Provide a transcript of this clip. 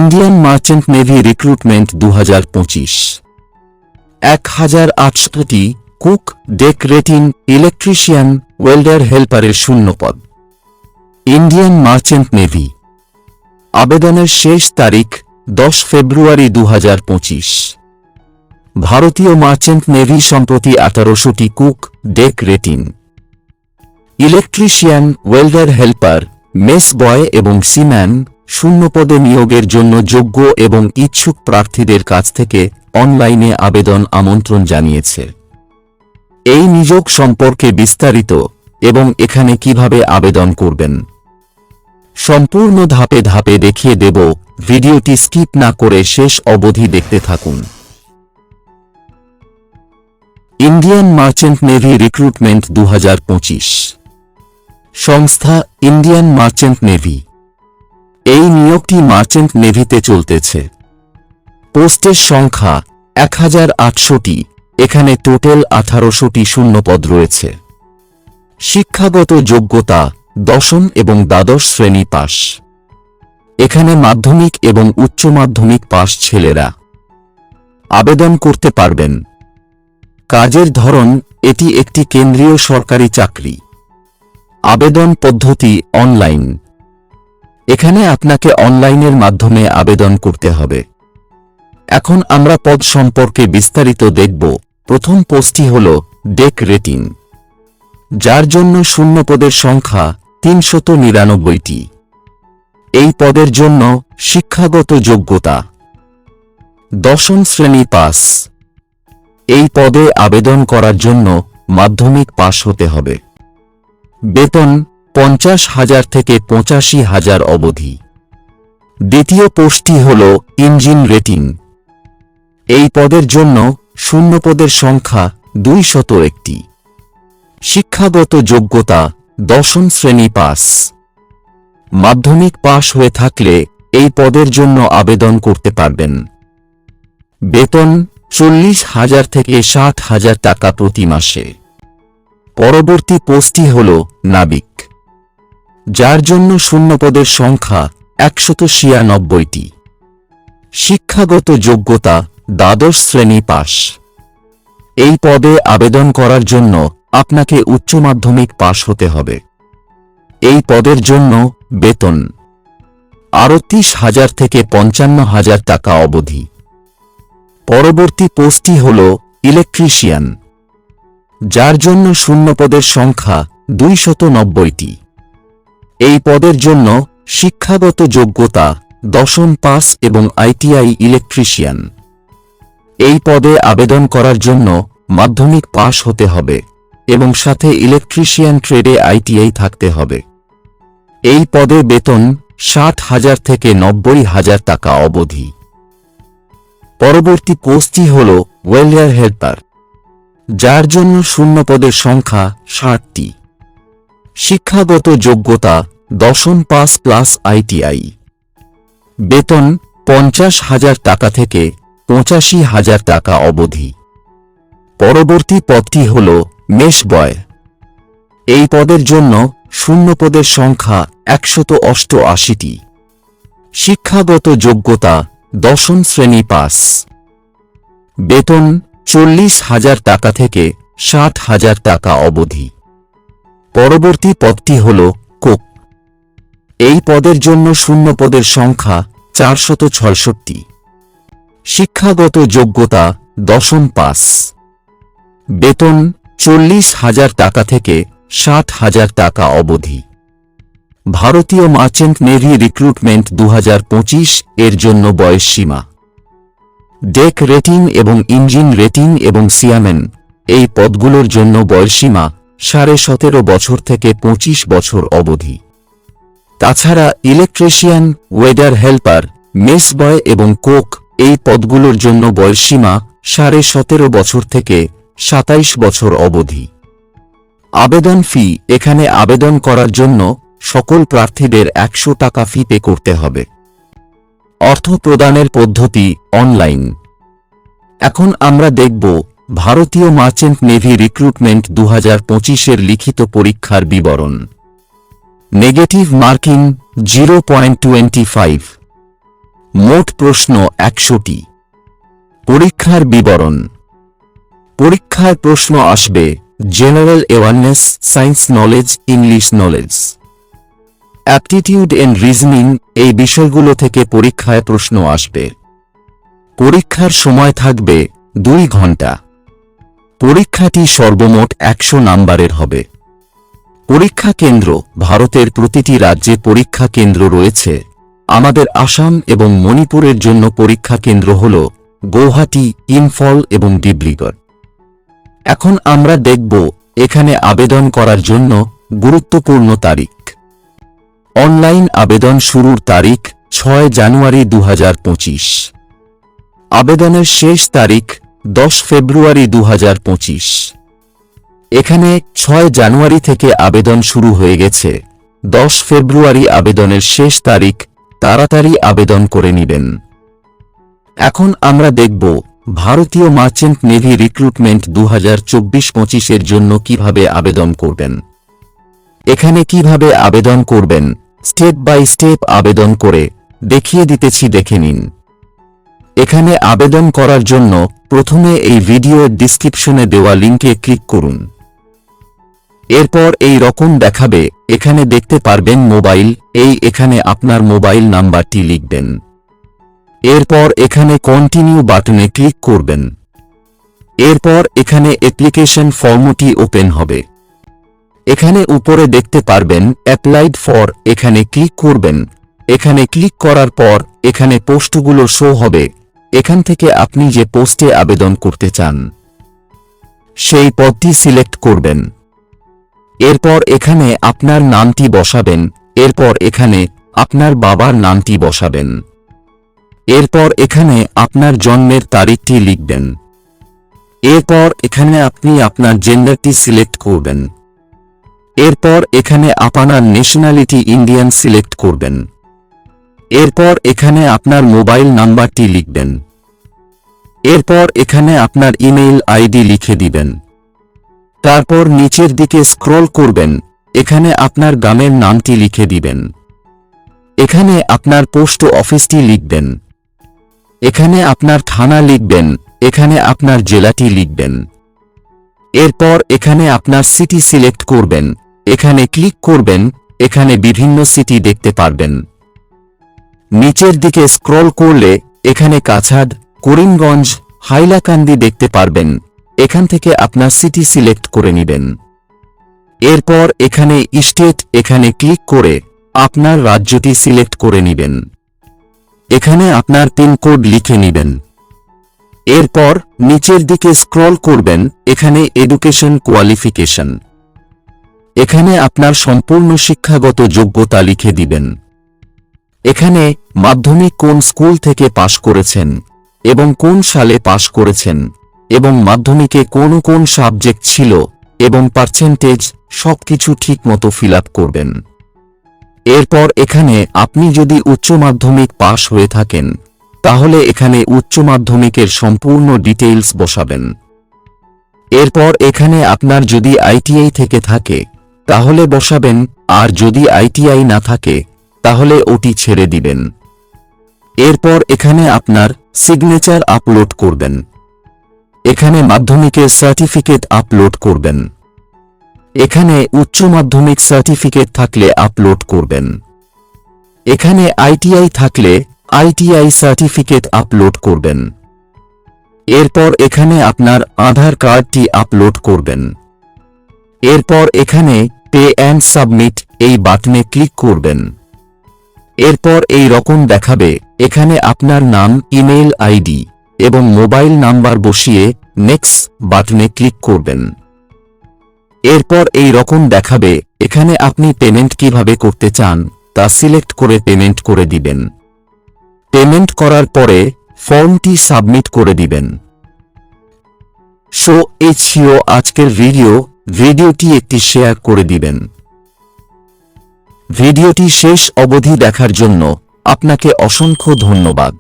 Indian merchant navy recruitment 2025 1800টি cook, deck rating, electrician, welder হেল্পারের শূন্যপদ। ইন্ডিয়ান মার্চেন্ট নেভি আবেদনের শেষ তারিখ 10 ফেব্রুয়ারি 2025। ভারতীয় মার্চেন্ট নেভি সম্প্রতি 1800টি cook, deck rating, electrician, welder helper, mess boy এবং সিম্যান শূন্যপদে নিয়োগের জন্য যোগ্য এবং ইচ্ছুক প্রার্থীদের কাছ থেকে অনলাইনে আবেদন আমন্ত্রণ জানিয়েছে। এই নিয়োগ সম্পর্কে বিস্তারিত এবং এখানে কিভাবে আবেদন করবেন সম্পূর্ণ ধাপে ধাপে দেখিয়ে দেব। ভিডিওটি স্কিপ না করে শেষ অবধি দেখতে থাকুন। ইন্ডিয়ান মার্চেন্ট নেভি রিক্রুটমেন্ট 2025 সংস্থা ইন্ডিয়ান মার্চেন্ট নেভি। এই নিয়োগটি মার্চেন্ট নেভিতে চলতেছে। পোস্টের সংখ্যা 1800টি। এখানে টোটাল 1800টি শূন্যপদ রয়েছে। শিক্ষাগত যোগ্যতা দশম এবং দ্বাদশ শ্রেণী পাস। এখানে মাধ্যমিক এবং উচ্চ মাধ্যমিক পাস ছেলেরা আবেদন করতে পারবেন। কাজের ধরন এটি একটি কেন্দ্রীয় সরকারি চাকরি। আবেদন পদ্ধতি অনলাইন। এখানে আপনাকে অনলাইনের মাধ্যমে আবেদন করতে হবে। এখন আমরা পদ সম্পর্কে বিস্তারিত দেখব। প্রথম পোস্টটি হল ডেক রেটিং, যার জন্য শূন্যপদের সংখ্যা 399টি। এই পদের জন্য শিক্ষাগত যোগ্যতা দশম শ্রেণী পাস। এই পদে আবেদন করার জন্য মাধ্যমিক পাস হতে হবে। বেতন 50,000 থেকে 85,000 অবধি। দ্বিতীয় পোস্টটি হল ইঞ্জিন রেটিং। এই পদের জন্য শূন্যপদের সংখ্যা 201টি। শিক্ষাগত যোগ্যতা দশম শ্রেণী পাস। মাধ্যমিক পাস হয়ে থাকলে এই পদের জন্য আবেদন করতে পারবেন। বেতন 40,000 থেকে 60,000 টাকা প্রতি মাসে। পরবর্তী পোস্টটি হল নাবিক, যার জন্য শূন্যপদের সংখ্যা 196টি। শিক্ষাগত যোগ্যতা দ্বাদশ শ্রেণী পাস। এই পদে আবেদন করার জন্য আপনাকে উচ্চ মাধ্যমিক পাস হতে হবে। এই পদের জন্য বেতন 38,000 থেকে 55,000 টাকা অবধি। পরবর্তী পোস্টটি হল ইলেকট্রিশিয়ান, যার জন্য শূন্যপদের সংখ্যা 290টি। এই পদের জন্য শিক্ষাগত যোগ্যতা দশম পাস এবং ITI ইলেকট্রিশিয়ান। এই পদে আবেদন করার জন্য মাধ্যমিক পাস হতে হবে এবং সাথে ইলেকট্রিশিয়ান ট্রেডে ITI থাকতে হবে। এই পদে বেতন 60,000 থেকে 90,000 টাকা অবধি। পরবর্তী পোস্টটি হল ওয়েল্ডার হেল্পার, যার জন্য শূন্যপদের সংখ্যা 60টি। শিক্ষাগত যোগ্যতা দশম পাস প্লাস ITI। বেতন 50,000 টাকা থেকে 85,000 টাকা অবধি। পরবর্তী পদটি হল মেস বয়। এই পদের জন্য শূন্যপদের সংখ্যা 188টি। শিক্ষাগত যোগ্যতা দশম শ্রেণী পাস। বেতন 40,000 টাকা থেকে 60,000 টাকা অবধি। পরবর্তী পদটি হল কুক। এই পদের জন্য শূন্যপদের সংখ্যা 466টি। শিক্ষাগত যোগ্যতা দশম পাস। বেতন 40,000 টাকা থেকে 60,000 টাকা অবধি। ভারতীয় মার্চেন্ট নেভি রিক্রুটমেন্ট 2025 এর জন্য বয়স সীমা ডেক রেটিং এবং ইঞ্জিন রেটিং এবং সিয়ামেন এই পদগুলোর জন্য বয়সসীমা 17.5 বছর থেকে 25 বছর অবধি। তাছাড়া electrician, welder helper, mess boy এবং কোক এই পদগুলোর জন্য বয়সসীমা 17.5 বছর থেকে 27 বছর অবধি। আবেদন ফি এখানে আবেদন করার জন্য সকল প্রার্থীদের 100 টাকা ফি পে করতে হবে। অর্থ প্রদানের পদ্ধতি অনলাইন। এখন আমরা দেখব ভারতীয় মার্চেন্ট নেভি রিক্রুটমেন্ট 2025 লিখিত পরীক্ষার বিবরণ। নেগেটিভ মার্কিং 0.25, মোট প্রশ্ন 100টি। পরীক্ষার বিবরণ। পরীক্ষার প্রশ্ন আসবে general awareness, science knowledge, English knowledge, aptitude and reasoning, এই বিষয়গুলো থেকে পরীক্ষায় প্রশ্ন আসবে। পরীক্ষার সময় থাকবে 2 ঘন্টা। পরীক্ষাটি সর্বমোট 100 নাম্বারের হবে। পরীক্ষা কেন্দ্র। ভারতের প্রতিটি রাজ্যে পরীক্ষা কেন্দ্র রয়েছে। আমাদের আসাম এবং মণিপুরের জন্য পরীক্ষা কেন্দ্র হল গৌহাটি, ইম্ফল এবং ডিব্রুগড়। এখন আমরা দেখব এখানে আবেদন করার জন্য গুরুত্বপূর্ণ তারিখ। অনলাইন আবেদন শুরুর তারিখ 6 জানুয়ারি 2025। আবেদনের শেষ তারিখ 10 ফেব্রুয়ারি 2025। এখানে 6 জানুয়ারি থেকে আবেদন শুরু হয়ে গেছে। 10 ফেব্রুয়ারি আবেদনের শেষ তারিখ। তাড়াতাড়ি আবেদন করে নেবেন। এখন আমরা দেখব ভারতীয় মার্চেন্ট নেভি রিক্রুটমেন্ট 2024-25 এর জন্য কিভাবে আবেদন করবেন। এখানে কিভাবে আবেদন করবেন স্টেপ বাই স্টেপ আবেদন করে দেখিয়ে দিতেছি, দেখে নিন। এখানে আবেদন করার জন্য প্রথমে এই ভিডিওর ডেসক্রিপশনে দেওয়া লিংকে ক্লিক করুন। এরপর এই রকম দেখাবে। এখানে দেখতে পারবেন মোবাইল, এখানে আপনার মোবাইল নাম্বারটি লিখবেন। এরপর এখানে কন্টিনিউ বাটনে ক্লিক করবেন। এরপর এখানে অ্যাপ্লিকেশন ফর্মটি ওপেন হবে। এখানে উপরে দেখতে পারবেন অ্যাপ্লাইড ফর, এখানে ক্লিক করবেন। এখানে ক্লিক করার পর এখানে পোস্টগুলো শো হবে। এখান থেকে আপনি যে পোস্টে আবেদন করতে চান সেই পদটি সিলেক্ট করবেন। এরপর এখানে আপনার নামটি বসাবেন। এরপর এখানে আপনার বাবার নামটি বসাবেন। এরপর এখানে আপনার জন্মের তারিখটি লিখবেন। এরপর এখানে আপনি আপনার জেন্ডারটি সিলেক্ট করবেন। এরপর এখানে আপনার ন্যাশনালিটি ইন্ডিয়ান সিলেক্ট করবেন। এরপর এখানে আপনার মোবাইল নাম্বারটি লিখবেন। এরপর এখানে আপনার ইমেইল আইডি লিখে দিবেন। তারপর নিচের দিকে স্ক্রল করবেন। এখানে আপনার গ্রামের নামটি লিখে দিবেন। এখানে আপনার পোস্ট অফিসটি লিখবেন। এখানে আপনার থানা লিখবেন। এখানে আপনার জেলাটি লিখবেন। এরপর এখানে আপনার সিটি সিলেক্ট করবেন। এখানে ক্লিক করবেন। এখানে বিভিন্ন সিটি দেখতে পারবেন। নিচের দিকে স্ক্রল করলে এখানে কাছাড়, করিমগঞ্জ, হাইলাকান্দি দেখতে পারবেন। এখান থেকে আপনার সিটি সিলেক্ট করে নেবেন। এরপর এখানে স্টেট, এখানে ক্লিক করে আপনার রাজ্যটি সিলেক্ট করে নেবেন। এখানে আপনার পিনকোড লিখে নেবেন। এরপর নিচের দিকে স্ক্রল করবেন। এখানে এডুকেশন কোয়ালিফিকেশন, এখানে আপনার সম্পূর্ণ শিক্ষাগত যোগ্যতা লিখে দিবেন। এখানে মাধ্যমিক কোন স্কুল থেকে পাশ করেছেন এবং কোন সালে পাশ করেছেন এবং মাধ্যমিকে কোন কোন সাবজেক্ট ছিল এবং পার্সেন্টেজ, সবকিছু ঠিকমতো ফিল আপ করবেন। এরপর এখানে আপনি যদি উচ্চ মাধ্যমিক পাশ হয়ে থাকেন তাহলে এখানে উচ্চ মাধ্যমিকের সম্পূর্ণ ডিটেইলস বসাবেন। এরপর এখানে আপনার যদি আইটিআই থেকে থাকে তাহলে বসাবেন, আর যদি আইটিআই না থাকে তাহলে ওটি ছেড়ে দিবেন। এরপর এখানে আপনার সিগনেচার আপলোড করবেন। এখানে মাধ্যমিকের সার্টিফিকেট আপলোড করবেন। এখানে উচ্চ মাধ্যমিক সার্টিফিকেট থাকলে আপলোড করবেন। এখানে আইটিআই থাকলে আইটিআই সার্টিফিকেট আপলোড করবেন। এরপর এখানে আপনার আধার কার্ডটি আপলোড করবেন। এরপর এখানে পে অ্যান্ড সাবমিট এই বাটনে ক্লিক করবেন। এরপর এই রকম দেখাবে। এখানে আপনার নাম, ইমেইল আইডি এবং মোবাইল নাম্বার বসিয়ে নেক্সট বাটনে ক্লিক করবেন। এরপর এই রকম দেখাবে। এখানে আপনি পেমেন্ট কিভাবে করতে চান তা সিলেক্ট করে পেমেন্ট করে দিবেন। পেমেন্ট করার পরে ফর্মটি সাবমিট করে দিবেন। সো এই ছিল আজকের ভিডিওটি একটি শেয়ার করে দিবেন। ভিডিওটি শেষ অবধি দেখার জন্য আপনাকে অসংখ্য ধন্যবাদ।